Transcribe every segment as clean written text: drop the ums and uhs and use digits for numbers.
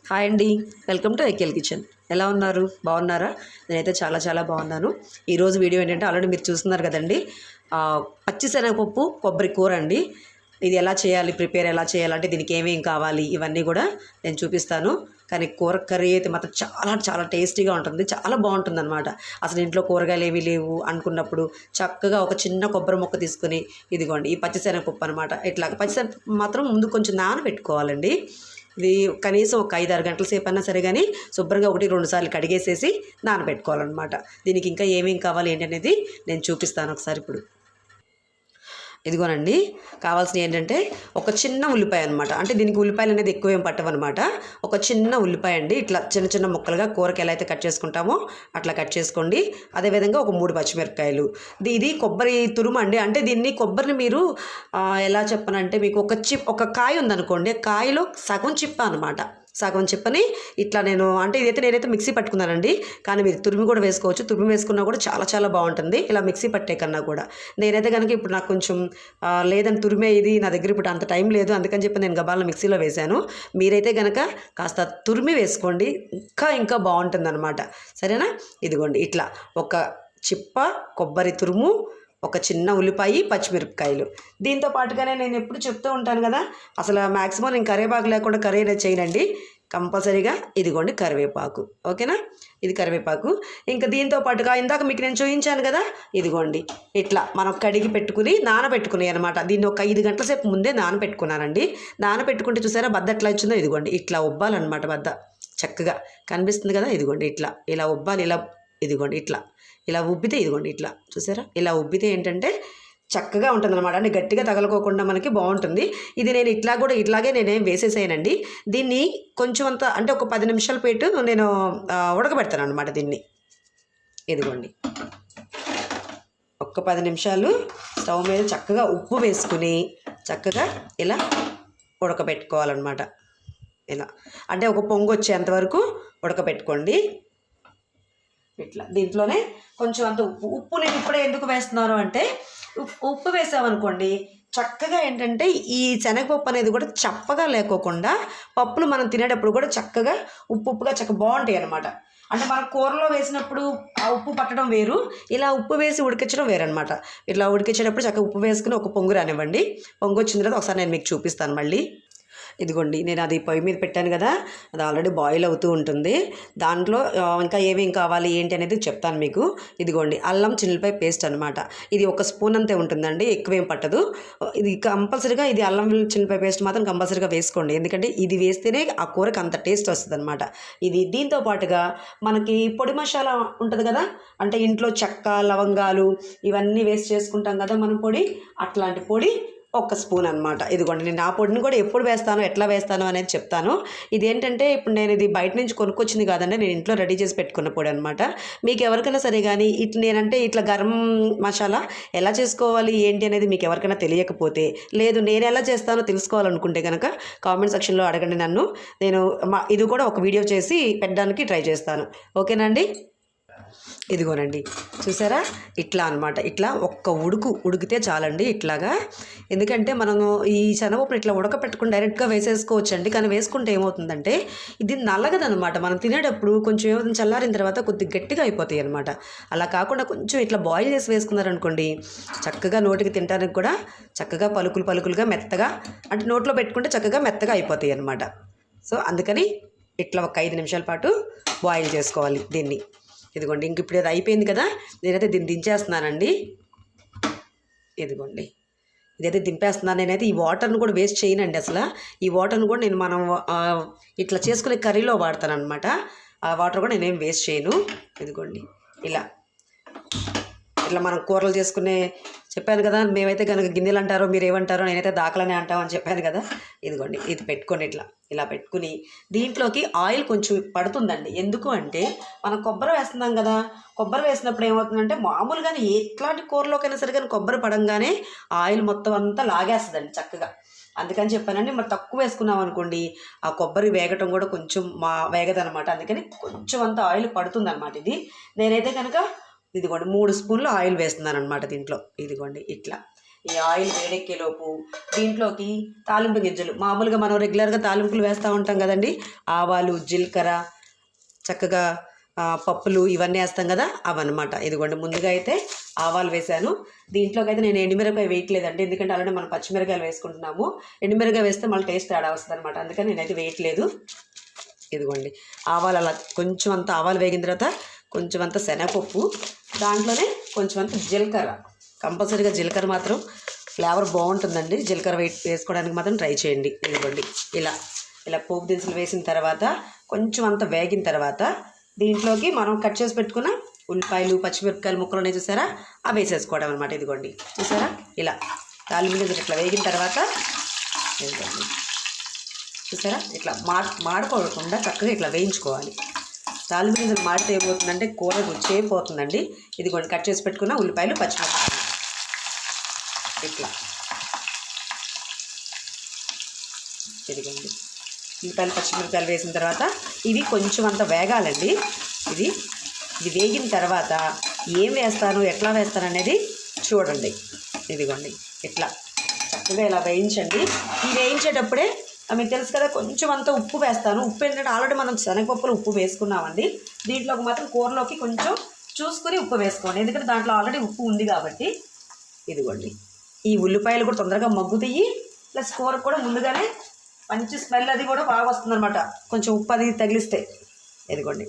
Hi అండి, welcome to ఐకేల్ kitchen. ఎలా ఉన్నారు? బాగున్నారా? నేనైతే చాలా చాలా బాగున్నాను. ఈరోజు వీడియో ఏంటంటే ఆల్రెడీ మీరు చూస్తున్నారు కదండి, పచ్చిశనగపప్పు కొబ్బరి కూర అండి. ఇది ఎలా చేయాలి, ప్రిపేర్ ఎలా చేయాలంటే దీనికి ఏమేమి కావాలి ఇవన్నీ కూడా నేను చూపిస్తాను. కానీ కూర కర్రీ అయితే మాత్రం చాలా చాలా టేస్టీగా ఉంటుంది, చాలా బాగుంటుంది అనమాట. అసలు ఇంట్లో కూరగాయలు ఏమీ లేవు అనుకున్నప్పుడు చక్కగా ఒక చిన్న కొబ్బరి ముక్క తీసుకుని ఇదిగోండి ఈ పచ్చిశనగపప్పు అనమాట. ఇట్లా పచ్చిశనగపప్పు మాత్రం ముందు కొంచెం నానబెట్టుకోవాలండి. ఇది కనీసం ఒక 5-6 గంటల సేపు అన్నా సరే కానీ శుభ్రంగా 1-2 సార్లు కడిగేసేసి నానబెట్టుకోవాలన్నమాట. దీనికి ఇంకా ఏమేమి కావాలి ఏంటి అనేది నేను చూపిస్తాను ఒకసారి ఇప్పుడు. ఇదిగోనండి, కావాల్సినవి ఏంటంటే ఒక చిన్న ఉల్లిపాయ అనమాట. అంటే దీనికి ఉల్లిపాయలు అనేది ఎక్కువ ఏం పట్టవన్నమాట. ఒక చిన్న ఉల్లిపాయ అండి, ఇట్లా చిన్న చిన్న ముక్కలుగా కూరకి ఎలా అయితే కట్ చేసుకుంటామో అట్లా కట్ చేసుకోండి. అదేవిధంగా ఒక 3 పచ్చిమిరపకాయలు. ఇది కొబ్బరి తురుము అండి. అంటే దీన్ని కొబ్బరిని మీరు ఎలా చెప్పనంటే, మీకు ఒక కాయ ఉందనుకోండి, కాయలో సగం చిప్ప అనమాట. సగం చిప్పని ఇట్లా నేనైతే మిక్సీ పట్టుకున్నానండి. కానీ మీరు తురిమి కూడా వేసుకోవచ్చు. తురిమి వేసుకున్నా కూడా చాలా చాలా బాగుంటుంది, ఇలా మిక్సీ పట్టే కన్నా కూడా. నేనైతే కనుక ఇప్పుడు నాకు కొంచెం లేదని తురిమే ఇది నా దగ్గర ఇప్పుడు అంత టైం లేదు, అందుకని చెప్పి నేను గబాలను మిక్సీలో వేశాను. మీరైతే కనుక కాస్త తురిమి వేసుకోండి, ఇంకా బాగుంటుంది అనమాట. సరేనా? ఇదిగోండి ఇట్లా ఒక చిప్ప కొబ్బరి తురుము, ఒక చిన్న ఉల్లిపాయ, పచ్చిమిరపకాయలు. దీంతో పాటుగానే నేను ఎప్పుడు చెప్తూ ఉంటాను కదా, అసలు మ్యాక్సిమం నేను కరివేపాకు లేకుండా కర్రీ అనేది చేయనండి. కంపల్సరీగా ఇదిగోండి కరివేపాకు. ఓకేనా? ఇది కరివేపాకు. ఇంకా దీంతో పాటుగా ఇందాక మీకు నేను చూపించాను కదా, ఇదిగోండి ఇట్లా మనం కడిగి నానబెట్టుకుని అనమాట. దీన్ని ఒక 5 గంటల సేపు ముందే నానబెట్టుకున్నానండి. నానబెట్టుకుంటే చూసారా బద్ద ఎట్లా వచ్చిందో, ఇదిగోండి ఇట్లా ఉబ్బాలన్నమాట. బద్ద చక్కగా కనిపిస్తుంది కదా, ఇదిగోండి ఇలా ఉబ్బాలి. ఇదిగోండి ఇలా ఉబ్బితే, ఇదిగోండి ఇట్లా చూసారా, ఇలా ఉబ్బితే ఏంటంటే చక్కగా ఉంటుంది అనమాట. అంటే గట్టిగా తగలకోకుండా మనకి బాగుంటుంది. ఇది నేను ఇట్లాగే నేనేం వేసేసానండి. దీన్ని కొంచెం అంత అంటే ఒక 10 నిమిషాల పాటు నేను ఉడకబెడతాను అనమాట దీన్ని. ఇదిగోండి ఒక్క 10 నిమిషాలు స్టవ్ మీద చక్కగా ఉప్పు వేసుకుని చక్కగా ఇలా ఉడకబెట్టుకోవాలన్నమాట. ఇలా అంటే ఒక పొంగు వచ్చేంతవరకు ఉడకబెట్టుకోండి. ఇట్లా దీంట్లోనే కొంచెం అంత ఉప్పు నేను ఇప్పుడే ఎందుకు వేస్తున్నాను అంటే, ఉప్పు వేసామనుకోండి చక్కగా ఏంటంటే ఈ శనగపప్పు అనేది కూడా చప్పగా లేకోకుండా పప్పులు మనం తినేటప్పుడు కూడా చక్కగా ఉప్పుగా చక్కగా బాగుంటాయి అనమాట. అంటే మనం కూరలో వేసినప్పుడు ఆ ఉప్పు పట్టడం వేరు, ఇలా ఉప్పు వేసి ఉడికించడం వేరనమాట. ఇట్లా ఉడికించేటప్పుడు చక్కగా ఉప్పు వేసుకుని ఒక పొంగు రానివ్వండి. పొంగు వచ్చిన తర్వాత ఒకసారి నేను మీకు చూపిస్తాను మళ్ళీ. ఇదిగోండి నేను అది పొయ్యి మీద పెట్టాను కదా, అది ఆల్రెడీ బాయిల్ అవుతూ ఉంటుంది. దాంట్లో ఇంకా ఏమేం కావాలి ఏంటి అనేది చెప్తాను మీకు. ఇదిగోండి అల్లం చిల్లిపాయ పేస్ట్ అనమాట. ఇది 1 స్పూన్ అంతే ఉంటుందండి, ఎక్కువేం పట్టదు. ఇది కంపల్సరీగా ఇది అల్లం చిల్లిపాయ పేస్ట్ మాత్రం కంపల్సరీగా వేసుకోండి, ఎందుకంటే ఇది వేస్తేనే ఆ కూరకి అంత టేస్ట్ వస్తుంది అనమాట. దీంతో పాటుగా మనకి పొడి మసాలా ఉంటుంది కదా, అంటే ఇంట్లో చెక్క లవంగాలు ఇవన్నీ వేస్ట్ చేసుకుంటాం కదా మనం పొడి, అట్లాంటి పొడి 1 స్పూన్ అనమాట. ఇదిగోండి నేను ఆ పొడిని కూడా ఎప్పుడు వేస్తాను, ఎట్లా వేస్తాను అనేది చెప్తాను. ఇదేంటంటే ఇప్పుడు నేను ఇది బయట నుంచి కొనుక్కొచ్చింది కాదండి, నేను ఇంట్లో రెడీ చేసి పెట్టుకున్న పొడి అనమాట. మీకు ఎవరికైనా సరే కానీ ఇట్లా గరం మసాలా ఎలా చేసుకోవాలి ఏంటి అనేది మీకు ఎవరికైనా తెలియకపోతే, లేదు నేను ఎలా చేస్తానో తెలుసుకోవాలనుకుంటే కనుక కామెంట్ సెక్షన్లో అడగండి నన్ను. నేను ఇది కూడా ఒక వీడియో చేసి పెట్టడానికి ట్రై చేస్తాను. ఓకేనండి? ఇదిగోనండి చూసారా, ఇట్లా అనమాట. ఇట్లా ఉడికితే చాలండి ఇట్లాగా. ఎందుకంటే మనము ఈ శనగపప్పును ఇట్లా ఉడకపెట్టుకుని డైరెక్ట్గా వేసేసుకోవచ్చండి. కానీ వేసుకుంటే ఏమవుతుందంటే ఇది నల్లగదనమాట. మనం తినేటప్పుడు కొంచెం ఏమవుతుంది, చల్లారిన తర్వాత కొద్దిగా గట్టిగా అయిపోతాయి అనమాట. అలా కాకుండా కొంచెం ఇట్లా బాయిల్ చేసి వేసుకున్నారనుకోండి చక్కగా నోటికి తినడానికి కూడా చక్కగా పలుకులుగా మెత్తగా, అంటే నోట్లో పెట్టుకుంటే చక్కగా మెత్తగా అయిపోతాయి అనమాట. సో అందుకని ఇట్లా ఒక 5 నిమిషాల పాటు బాయిల్ చేసుకోవాలి దీన్ని. ఇదిగోండి ఇంక ఇప్పుడు అది అయిపోయింది కదా, నేనైతే దీన్ని దించేస్తున్నానండి. ఇదిగోండి ఇదైతే దింపేస్తున్నాను. నేనైతే ఈ వాటర్ను కూడా వేస్ట్ చేయనండి అసలు. ఈ వాటర్ను కూడా మనం ఇట్లా చేసుకునే కర్రీలో వాడతాను అనమాట. ఆ వాటర్ కూడా నేనేం వేస్ట్ చేయను. ఇదిగోండి ఇట్లా మనం కూరలు చేసుకునే చెప్పాను కదా, మేమైతే కనుక గిన్నెలు అంటారో మీరు ఏమంటారో, నేనైతే దాకలనే అంటామని చెప్పాను కదా. ఇదిగోండి ఇది పెట్టుకొని ఇలా పెట్టుకుని దీంట్లోకి ఆయిల్ కొంచెం పడుతుందండి. ఎందుకు అంటే మనం కొబ్బరి వేస్తున్నాం కదా, కొబ్బరి వేసినప్పుడు ఏమవుతుందంటే మామూలుగానే ఎట్లాంటి కూరలోకైనా సరే కానీ కొబ్బరి పడంగానే ఆయిల్ మొత్తం అంతా లాగేస్తుందండి చక్కగా. అందుకని చెప్పానండి, మరి తక్కువ వేసుకున్నాం అనుకోండి ఆ కొబ్బరి వేగటం కూడా కొంచెం వేగదనమాట. అందుకని కొంచెం అంత ఆయిల్ పడుతుంది అనమాట. నేనైతే కనుక ఇదిగోండి 3 స్పూన్లు ఆయిల్ వేస్తున్నాను అనమాట దీంట్లో. ఇదిగోండి ఇట్లా ఈ ఆయిల్ వేడెక్కేలోపు దీంట్లోకి తాలింపు గింజలు, మామూలుగా మనం రెగ్యులర్గా తాలింపులు వేస్తూ ఉంటాం కదండి, ఆవాలు, జీలకర్ర, చక్కగా పప్పులు ఇవన్నీ వేస్తాం కదా, అవన్నమాట. ఇదిగోండి ముందుగా అయితే ఆవాలు వేసాను. దీంట్లోకి అయితే నేను ఎండుమిరపకాయ వేయట్లేదండి, ఎందుకంటే ఆల్రెడీ మనం పచ్చిమిరకాయలు వేసుకుంటున్నాము. ఎండుమిరకాయ వేస్తే మళ్ళీ టేస్ట్ తేడా వస్తుంది అనమాట, అందుకని నేనైతే వేయట్లేదు. ఇదిగోండి ఆవాలు అలా కొంచెం అంత ఆవాలు వేగిన తర్వాత కొంచెం అంత శనగపప్పు, దాంట్లోనే కొంచెం అంత జీలకర్ర, కంపల్సరీగా జీలకర్ర మాత్రం ఫ్లేవర్ బాగుంటుందండి, జీలకర్ర వేసుకోవడానికి మాత్రం ట్రై చేయండి. ఇదిగోండి ఇలా పోపు దినుసులు వేసిన తర్వాత కొంచెం అంత వేగిన తర్వాత దీంట్లోకి మనం కట్ చేసి పెట్టుకున్న ఉల్లిపాయలు, పచ్చిమిరపకాయలు ముక్కలు ఉన్నాయి చూసారా, అవి వేసేసుకోవడం అనమాట. ఇదిగోండి చూసారా, ఇలా తాలింపు గింజలు ఇట్లా వేగిన తర్వాత ఇదిగోండి చూసారా, ఇట్లా మాడిపోకుండా చక్కగా ఇట్లా వేయించుకోవాలి. తాలింపు గింజలు మాడితే ఏమవుతుందంటే కూర రుచి అయిపోతుందండి. ఇదిగోండి కట్ చేసి పెట్టుకున్న ఉల్లిపాయలు, పచ్చిమిరపకాయలు ఇట్లా ఇదిగోండి ఉల్లిపాయలు, పచ్చిమిరపకాయలు వేసిన తర్వాత ఇవి కొంచెం అంత వేగాలండి. ఇది వేగిన తర్వాత ఏం వేస్తాను, ఎట్లా వేస్తాను అనేది చూడండి. ఇదిగోండి ఇట్లా చక్కగా ఇలా వేయించండి. ఈ వేయించేటప్పుడే మీకు తెలుసు కదా, కొంచెం అంత ఉప్పు వేస్తాను. ఉప్పు ఏంటంటే ఆల్రెడీ మనం శనగపప్పులు ఉప్పు వేసుకున్నామండి, దీంట్లోకి మాత్రం కూరలోకి కొంచెం చూసుకొని ఉప్పు వేసుకోండి, ఎందుకంటే దాంట్లో ఆల్రెడీ ఉప్పు ఉంది కాబట్టి. ఇదిగోండి ఈ ఉల్లిపాయలు కూడా తొందరగా మగ్గుతాయి, ప్లస్ కూర కూడా ముందుగానే మంచి స్మెల్ అది కూడా బాగా వస్తుందన్నమాట, కొంచెం ఉప్పు అది తగిలిస్తే. ఇదిగోండి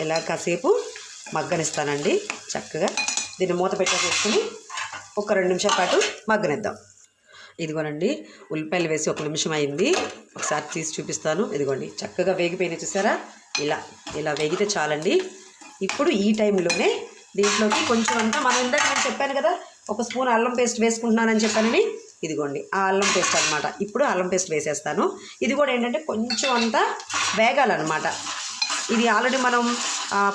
ఇలా కాసేపు మగ్గనిస్తానండి. చక్కగా దీన్ని మూత పెట్టేసుకుని ఒక 2 నిమిషాల పాటు మగ్గనిద్దాం. ఇదిగోనండి ఉల్లిపాయలు వేసి 1 నిమిషం అయింది, ఒకసారి తీసి చూపిస్తాను. ఇదిగోండి చక్కగా వేగిపోయినాయి చూసారా, ఇలా వేగితే చాలండి. ఇప్పుడు ఈ టైంలోనే దీంట్లోకి కొంచెం అంతా మనం ఇందాక నేను చెప్పాను కదా, 1 స్పూన్ అల్లం పేస్ట్ వేసుకుంటున్నానని చెప్పానని, ఇదిగోండి ఆ అల్లం పేస్ట్ అనమాట. ఇప్పుడు అల్లం పేస్ట్ వేసేస్తాను. ఇది కూడా ఏంటంటే కొంచెం అంతా వేగాలన్నమాట. ఇది ఆల్రెడీ మనం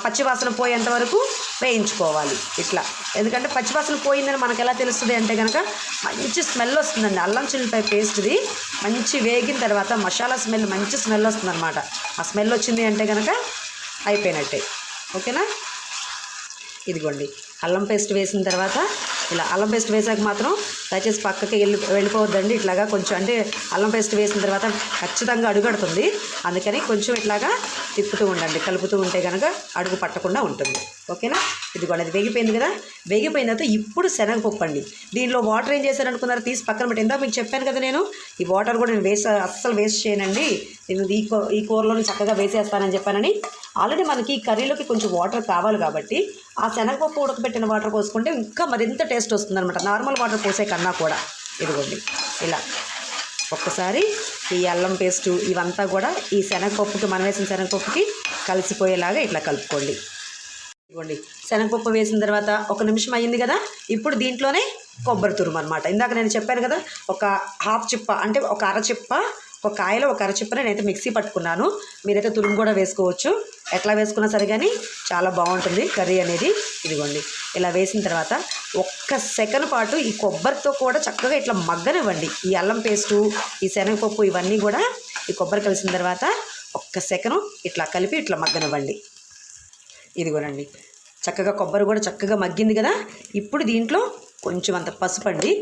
పచ్చివాసన పోయేంత వరకు వేయించుకోవాలి ఇట్లా, ఎందుకంటే పచ్చివాసన పోయిందని మనకు ఎలా తెలుస్తుంది అంటే కనుక మంచి స్మెల్ వస్తుందండి. అల్లం చిల్లిపాయ పేస్ట్ది మంచి వేగిన తర్వాత మసాలా స్మెల్, మంచి స్మెల్ వస్తుంది అనమాట. ఆ స్మెల్ వచ్చింది అంటే కనుక అయిపోయినట్టే. ఓకేనా, ఇదిగోండి అల్లం పేస్ట్ వేసిన తర్వాత ఇలా అల్లం పేస్ట్ వేసాక మాత్రం దయచేసి పక్కకి వెళ్ళిపోవద్దండి. ఇట్లాగా కొంచెం అంటే అల్లం పేస్ట్ వేసిన తర్వాత ఖచ్చితంగా అడుగడుతుంది, అందుకని కొంచెం ఇట్లాగా తిప్పుతూ ఉండండి, కలుపుతూ ఉంటే కనుక అడుగు పట్టకుండా ఉంటుంది. ఓకేనా, ఇదిగోండి అది వేగిపోయింది కదా, వేగిపోయిన తర్వాత ఇప్పుడు శనగపప్పు అండి. దీనిలో వాటర్ ఏం చేశాను అనుకున్నారు, తీసి పక్కన పెట్టి. ఇందాక మీకు చెప్పాను కదా, నేను ఈ వాటర్ కూడా నేను అస్సలు వేస్ట్ చేయనండి, నేను ఈ కూరలోని చక్కగా వేసేస్తానని చెప్పానని. ఆల్రెడీ మనకి ఈ కర్రీలోకి కొంచెం వాటర్ కావాలి కాబట్టి ఆ శనగపప్పు ఉడకబెట్టిన వాటర్ పోసుకుంటే ఇంకా మరింత టేస్ట్ వస్తుంది అనమాట, నార్మల్ వాటర్ పోసే కన్నా కూడా. ఇదిగోండి ఇలా ఒక్కసారి ఈ అల్లం పేస్టు ఇవంతా కూడా ఈ శనగపప్పుకి, మనం వేసిన శనగపప్పుకి కలిసిపోయేలాగా ఇట్లా కలుపుకోండి. ఇదిగోండి శనగపప్పు వేసిన తర్వాత 1 నిమిషం అయ్యింది కదా, ఇప్పుడు దీంట్లోనే కొబ్బరి తురుము అనమాట. ఇందాక నేను చెప్పాను కదా, ఒక హాఫ్ చిప్ప అంటే ఒక అరచిప్ప, ఒక కాయలో ఒక అరచిప్పని నేనైతే మిక్సీ పట్టుకున్నాను. మీరైతే తురుము కూడా వేసుకోవచ్చు, ఎట్లా వేసుకున్నా సరే కానీ చాలా బాగుంటుంది కర్రీ అనేది. ఇదిగోండి ఇలా వేసిన తర్వాత 1 సెకండ్ పాటు ఈ కొబ్బరితో కూడా చక్కగా ఇట్లా మగ్గనివ్వండి. ఈ అల్లం పేస్టు, ఈ శనగపప్పు ఇవన్నీ కూడా ఈ కొబ్బరి కలిసిన తర్వాత 1 సెకండ్ ఇట్లా కలిపి ఇట్లా మగ్గనివ్వండి. ఇదిగోనండి చక్కగా కొబ్బరి కూడా చక్కగా మగ్గింది కదా, ఇప్పుడు దీంట్లో కొంచెం అంత పసుపు అండి.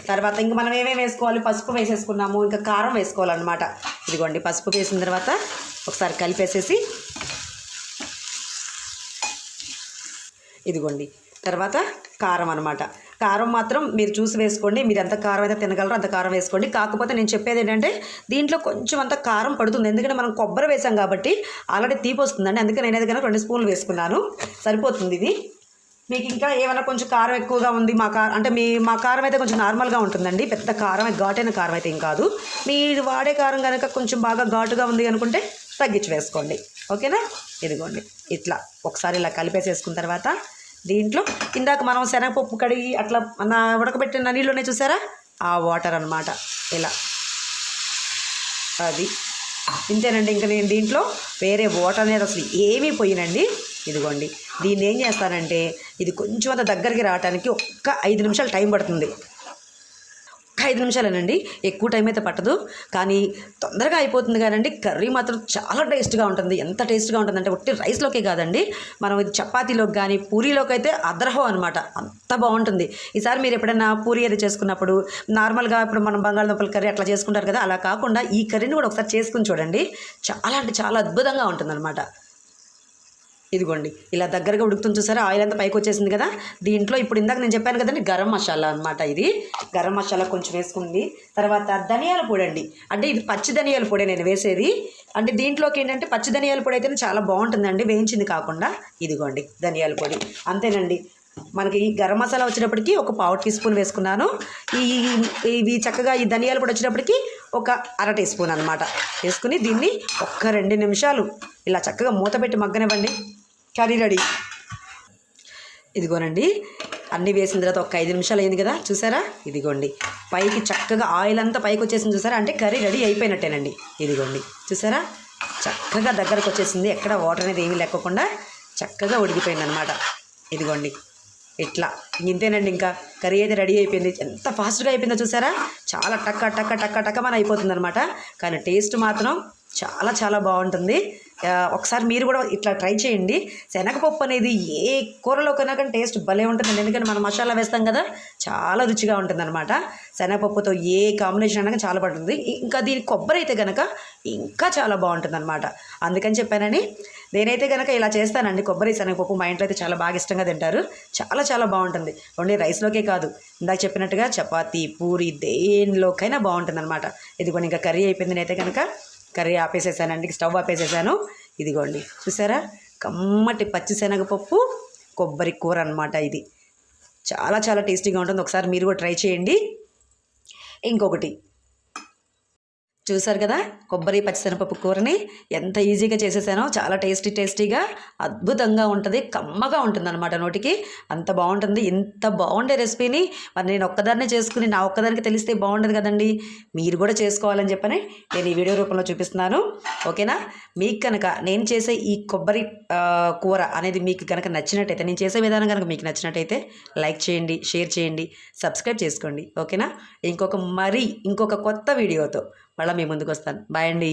తర్వాత ఇంక మనం ఏమేమి వేసుకోవాలి, పసుపు వేసేసుకున్నాము, ఇంకా కారం వేసుకోవాలన్నమాట. ఇదిగోండి పసుపు వేసిన తర్వాత ఒకసారి కలిపేసేసి, ఇదిగోండి తర్వాత కారం అనమాట. కారం మాత్రం మీరు చూసి వేసుకోండి, మీరు ఎంత కారం అయితే తినగలరో అంత కారం వేసుకోండి. కాకపోతే నేను చెప్పేది ఏంటంటే దీంట్లో కొంచెం అంత కారం పడుతుంది, ఎందుకంటే మనం కొబ్బరి వేసాం కాబట్టి ఆల్రెడీ తీపి వస్తుందండి, అందుకే నేనైతే కనుక 2 స్పూన్లు వేసుకున్నాను, సరిపోతుంది ఇది. మీకు ఇంకా ఏమైనా కొంచెం కారం ఎక్కువగా ఉంది, మా కారం అయితే కొంచెం నార్మల్గా ఉంటుందండి, పెద్ద కారం ఘాటైన కారం అయితే ఏం కాదు. మీరు వాడే కారం కనుక కొంచెం బాగా ఘాటుగా ఉంది అనుకుంటే తగ్గించి వేసుకోండి. ఓకేనా, ఇదిగోండి ఇట్లా ఒకసారి ఇలా కలిపేసేసుకున్న తర్వాత దీంట్లో ఇందాక మనం శనగపప్పు కడిగి అట్లా ఉడకబెట్టిన నీళ్ళునే చూసారా, ఆ వాటర్ అనమాట. ఇలా అది ఇంతేనండి, ఇంకా నేను దీంట్లో వేరే వాటర్ అనేది అసలు ఏమీ పోయినండి. ఇదిగోండి దీన్ని ఏం చేస్తానంటే ఇది కొంచెం అంత దగ్గరికి రావడానికి 1 5 నిమిషాలు టైం పడుతుంది. 1 5 నిమిషాలేనండి, ఎక్కువ టైం అయితే పట్టదు. కానీ తొందరగా అయిపోతుంది కానండి కర్రీ మాత్రం చాలా టేస్ట్గా ఉంటుంది. ఎంత టేస్ట్గా ఉంటుందంటే ఒట్టి రైస్లోకే కాదండి, మనం ఇది చపాతీలోకి కానీ పూరీలోకి అయితే అదరహం అనమాట, అంత బాగుంటుంది. ఈసారి మీరు ఎప్పుడైనా పూరీ అది చేసుకున్నప్పుడు నార్మల్గా ఇప్పుడు మనం బంగాళదుంపల కర్రీ అట్లా చేసుకుంటారు కదా, అలా కాకుండా ఈ కర్రీని కూడా ఒకసారి చేసుకుని చూడండి. చాలా అంటే చాలా అద్భుతంగా ఉంటుందన్నమాట. ఇదిగోండి ఇలా దగ్గరగా ఉడుకుతుంది చూసారా, ఆయిల్ అంతా పైకి వచ్చేసింది కదా. దీంట్లో ఇప్పుడు ఇందాక నేను చెప్పాను కదండి గరం మసాలా అనమాట, ఇది గరం మసాలా కొంచెం వేసుకుంది. తర్వాత ధనియాల పొడి అండి, అంటే ఇది పచ్చి ధనియాల పొడి నేను వేసేది. అంటే దీంట్లోకి ఏంటంటే పచ్చి ధనియాల పొడి అయితేనే చాలా బాగుంటుందండి, వేయించింది కాకుండా. ఇదిగోండి ధనియాల పొడి అంతేనండి. మనకి గరం మసాలా వచ్చేటప్పటికి ఒక 1/4 టీ స్పూన్ వేసుకున్నాను. ఇవి చక్కగా ఈ ధనియాల పొడి వచ్చేటప్పటికి ఒక 1/2 టీ స్పూన్ అనమాట వేసుకుని దీన్ని ఒక్క 2 నిమిషాలు ఇలా చక్కగా మూత పెట్టి మగ్గనివ్వండి. Curry ready. ఇదిగోనండి అన్నీ వేసిన తర్వాత ఒక 5 నిమిషాలు అయింది కదా, చూసారా. ఇదిగోండి పైకి చక్కగా ఆయిల్ అంతా పైకి వచ్చేసింది చూసారా, అంటే కర్రీ రెడీ అయిపోయినట్టేనండి. ఇదిగోండి చూసారా చక్కగా దగ్గరకు వచ్చేసింది, ఎక్కడ వాటర్ అనేది ఏమీ లేకుండా చక్కగా ఉడికిపోయింది అనమాట. ఇదిగోండి ఇట్లా ఇంతేనండి, ఇంకా కర్రీ అయితే రెడీ అయిపోయింది. ఎంత ఫాస్ట్గా అయిపోయిందో చూసారా, చాలా టక్క టక్క టక్క టక్క మన అయిపోతుంది అనమాట. కానీ టేస్ట్ మాత్రం చాలా చాలా బాగుంటుంది. ఒకసారి మీరు కూడా ఇట్లా ట్రై చేయండి. శనగపప్పు అనేది ఏ కూరలో కన్నా కానీ టేస్ట్ భలే ఉంటుందండి, ఎందుకంటే మనం మసాలా వేస్తాం కదా, చాలా రుచిగా ఉంటుందన్నమాట. శనగపప్పుతో ఏ కాంబినేషన్ అయినా చాలా పడుతుంది. ఇంకా దీని కొబ్బరి అయితే కనుక ఇంకా చాలా బాగుంటుంది అనమాట. అందుకని చెప్పానని నేనైతే కనుక ఇలా చేస్తానండి. కొబ్బరి శనగపప్పు మా ఇంట్లో అయితే చాలా బాగా ఇష్టంగా తింటారు, చాలా చాలా బాగుంటుంది. ఓన్లీ రైస్లోకే కాదు, ఇందాక చెప్పినట్టుగా చపాతీ పూరి దేనిలోకైనా బాగుంటుంది అనమాట. ఇదిగోండి ఇంకా కర్రీ అయిపోయింది, నేనైతే కనుక కర్రీ ఆపేసేసానండి, స్టవ్ ఆపేసేసాను. ఇదిగోండి చూసారా కమ్మటి పచ్చి శనగపప్పు కొబ్బరి కూర అనమాట. ఇది చాలా చాలా టేస్టీగా ఉంటుంది, ఒకసారి మీరు కూడా ట్రై చేయండి. ఇంకొకటి చూసారు కదా కొబ్బరి పచ్చిశనగపప్పు కూరని ఎంత ఈజీగా చేసేసానో, చాలా టేస్టీగా అద్భుతంగా ఉంటుంది, కమ్మగా ఉంటుంది అనమాట నోటికి, అంత బాగుంటుంది. ఇంత బాగుండే రెసిపీని మరి నేను ఒక్కదాన్నే చేసుకుని నా ఒక్కదానికి తెలిస్తే బాగుండదు కదండి, మీరు కూడా చేసుకోవాలని చెప్పని నేను ఈ వీడియో రూపంలో చూపిస్తున్నాను. ఓకేనా, మీకు కనుక నేను చేసే ఈ కొబ్బరి కూర అనేది మీకు కనుక నచ్చినట్టయితే, నేను చేసే విధానం కనుక మీకు నచ్చినట్టయితే లైక్ చేయండి, షేర్ చేయండి, సబ్స్క్రైబ్ చేసుకోండి. ఓకేనా, ఇంకొక కొత్త వీడియోతో మళ్ళీ మీ ముందుకు వస్తాను. బాయ్ అండి.